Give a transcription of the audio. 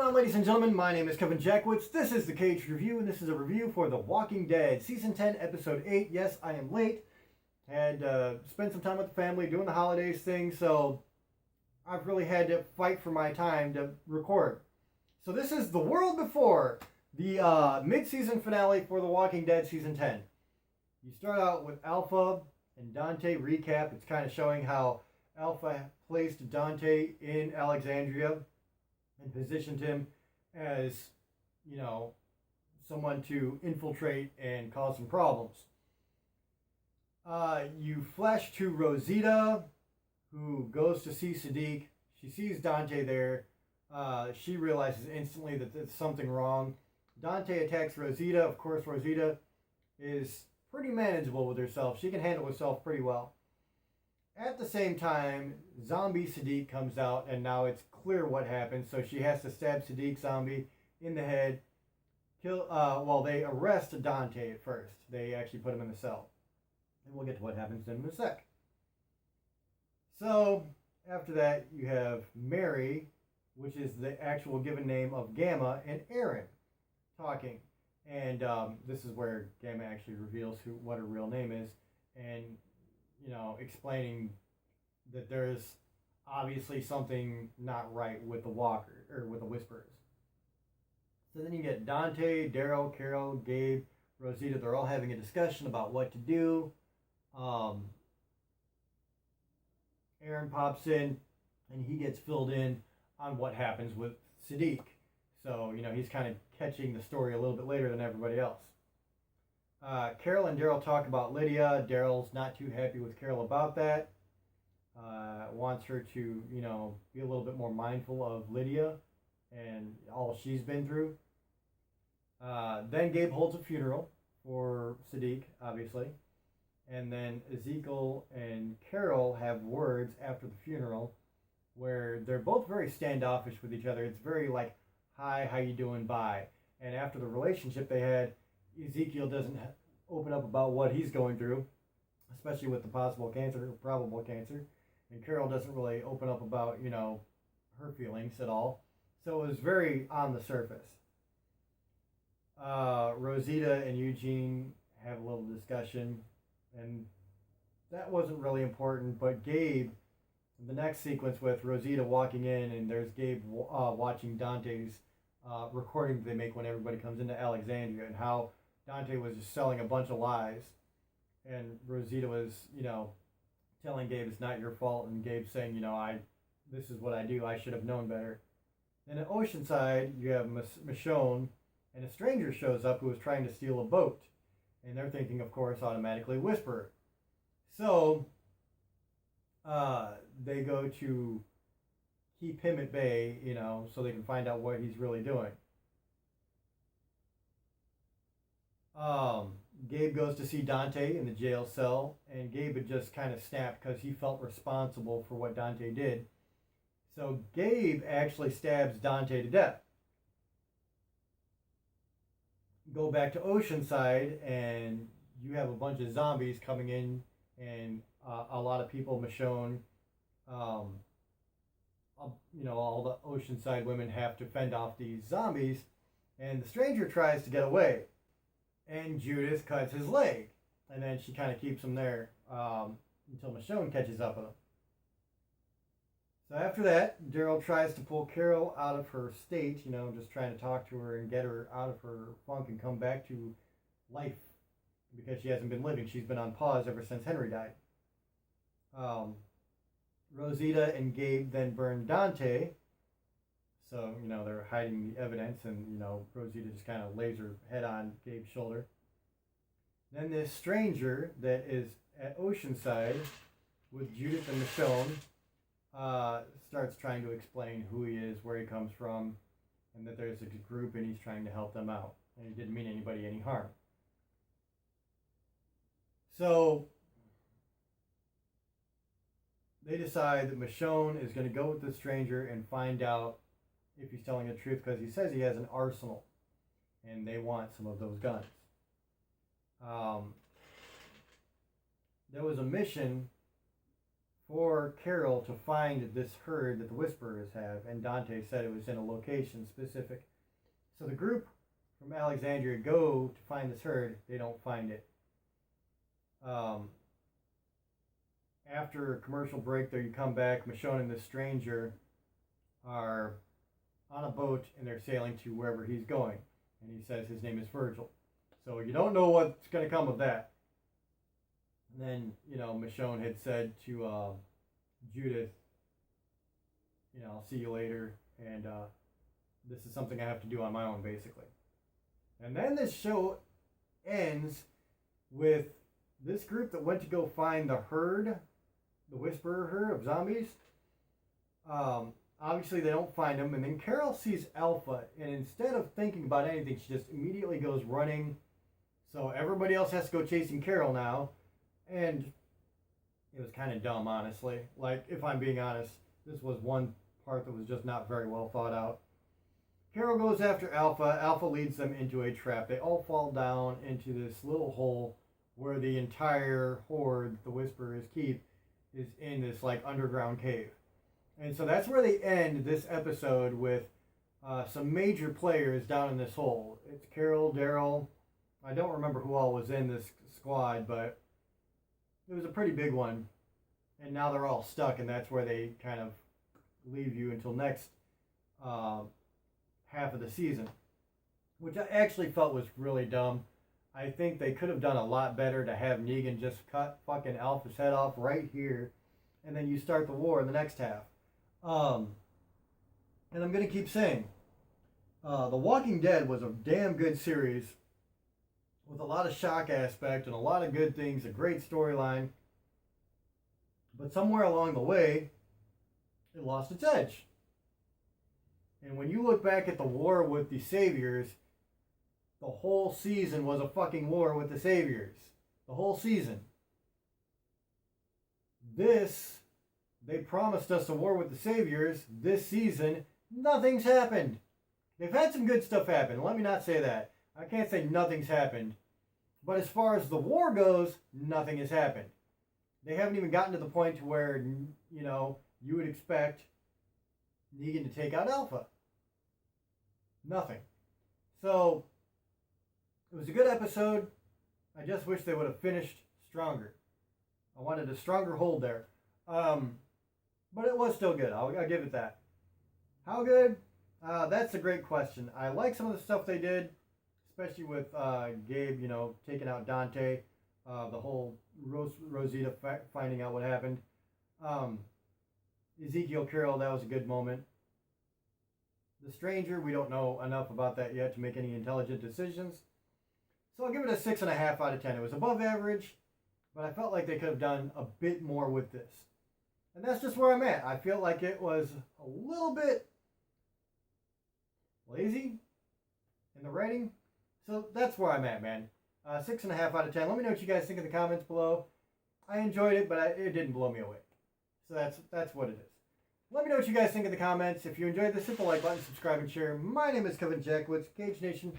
on, ladies and gentlemen? My name is Kevin Jackwitz. This is the Kaged Review, and this is a review for The Walking Dead, Season 10, Episode 8. Yes, I am late. Had spent some time with the family doing the holidays thing, so I've really had to fight for my time to record. So this is the world before the mid-season finale for The Walking Dead Season 10. You start out with Alpha and Dante recap. It's kind of showing how Alpha placed Dante in Alexandria and positioned him as, someone to infiltrate and cause some problems. You flash to Rosita, who goes to see Sadiq. She sees Dante there. She realizes instantly that there's something wrong. Dante attacks Rosita. Of course, Rosita is pretty manageable with herself. She can handle herself pretty well. At the same time, zombie Sadiq comes out, and now it's clear what happened. So she has to stab Sadiq zombie in the head. They arrest Dante at first. They actually put him in the cell. And we'll get to what happens to him in a sec. So, after that, you have Mary, which is the actual given name of Gamma, and Aaron talking. And this is where Gamma actually reveals what her real name is. And explaining that there's obviously something not right with the Walker, or with the Whisperers. So then you get Dante, Daryl, Carol, Gabe, Rosita. They're all having a discussion about what to do. Aaron pops in, and he gets filled in on what happens with Sadiq. So, he's kind of catching the story a little bit later than everybody else. Carol and Daryl talk about Lydia. Daryl's not too happy with Carol about that. Wants her to, be a little bit more mindful of Lydia and all she's been through. Then Gabe holds a funeral for Sadiq, obviously. And then Ezekiel and Carol have words after the funeral where they're both very standoffish with each other. It's very like, hi, how you doing, bye. And after the relationship they had, Ezekiel doesn't open up about what he's going through, especially with the possible cancer or probable cancer. And Carol doesn't really open up about, her feelings at all. So it was very on the surface. Rosita and Eugene have a little discussion, and that wasn't really important. But Gabe, the next sequence with Rosita walking in, and there's Gabe watching Dante's recording they make when everybody comes into Alexandria, and how Dante was just selling a bunch of lies, and Rosita was, telling Gabe it's not your fault, and Gabe saying, this is what I do, I should have known better. Then at Oceanside, you have Michonne, and a stranger shows up who is trying to steal a boat, and they're thinking, of course, automatically Whisperer. So they go to keep him at bay, so they can find out what he's really doing. Gabe goes to see Dante in the jail cell, and Gabe had just kind of snapped because he felt responsible for what Dante did. So Gabe actually stabs Dante to death. Go back to Oceanside, and you have a bunch of zombies coming in, and a lot of people, Michonne, all the Oceanside women have to fend off these zombies, and the stranger tries to get away. And Judith cuts his leg. And then she kind of keeps him there until Michonne catches up with him. So after that, Daryl tries to pull Carol out of her state, just trying to talk to her and get her out of her funk and come back to life. Because she hasn't been living. She's been on pause ever since Henry died. Rosita and Gabe then burn Dante. So, they're hiding the evidence, and, Rosita just kind of lays her head on Gabe's shoulder. Then this stranger that is at Oceanside with Judith and Michonne starts trying to explain who he is, where he comes from, and that there's a group and he's trying to help them out. And he didn't mean anybody any harm. So they decide that Michonne is going to go with the stranger and find out if he's telling the truth, because he says he has an arsenal, and they want some of those guns. There was a mission for Carol to find this herd that the Whisperers have, and Dante said it was in a location specific. So the group from Alexandria go to find this herd. They don't find it. After a commercial break, there you come back. Michonne and the stranger are on a boat, and they're sailing to wherever he's going. And he says his name is Virgil. So you don't know what's going to come of that. And then, Michonne had said to Judith, I'll see you later, and this is something I have to do on my own, basically. And then this show ends with this group that went to go find the herd, the Whisperer herd of zombies. Obviously, they don't find him, and then Carol sees Alpha, and instead of thinking about anything, she just immediately goes running. So everybody else has to go chasing Carol now, and it was kind of dumb, honestly. Like, if I'm being honest, this was one part that was just not very well thought out. Carol goes after Alpha. Alpha leads them into a trap. They all fall down into this little hole where the entire horde the Whisperers keep is in this, like, underground cave. And so that's where they end this episode with some major players down in this hole. It's Carol, Daryl. I don't remember who all was in this squad, but it was a pretty big one. And now they're all stuck, and that's where they kind of leave you until next half of the season, which I actually felt was really dumb. I think they could have done a lot better to have Negan just cut fucking Alpha's head off right here, and then you start the war in the next half. And I'm going to keep saying, The Walking Dead was a damn good series with a lot of shock aspect and a lot of good things, a great storyline. But somewhere along the way, it lost its edge. And when you look back at the war with the Saviors, the whole season was a fucking war with the Saviors. The whole season. This, they promised us a war with the Saviors. This season, nothing's happened. They've had some good stuff happen. Let me not say that. I can't say nothing's happened. But as far as the war goes, nothing has happened. They haven't even gotten to the point to where, you would expect Negan to take out Alpha. Nothing. So, it was a good episode. I just wish they would have finished stronger. I wanted a stronger hold there. But it was still good. I'll give it that. How good? That's a great question. I like some of the stuff they did, especially with Gabe, taking out Dante. The whole Rosita finding out what happened. Ezekiel Carroll, that was a good moment. The Stranger, we don't know enough about that yet to make any intelligent decisions. So I'll give it a 6.5 out of 10. It was above average, but I felt like they could have done a bit more with this. And that's just where I'm at. I feel like it was a little bit lazy in the writing. So that's where I'm at, man. 6.5 out of 10. Let me know what you guys think in the comments below. I enjoyed it, but it didn't blow me away. So that's what it is. Let me know what you guys think in the comments. If you enjoyed this, hit the like button, subscribe, and share. My name is Kevin Jackwitz, Kaged Nation.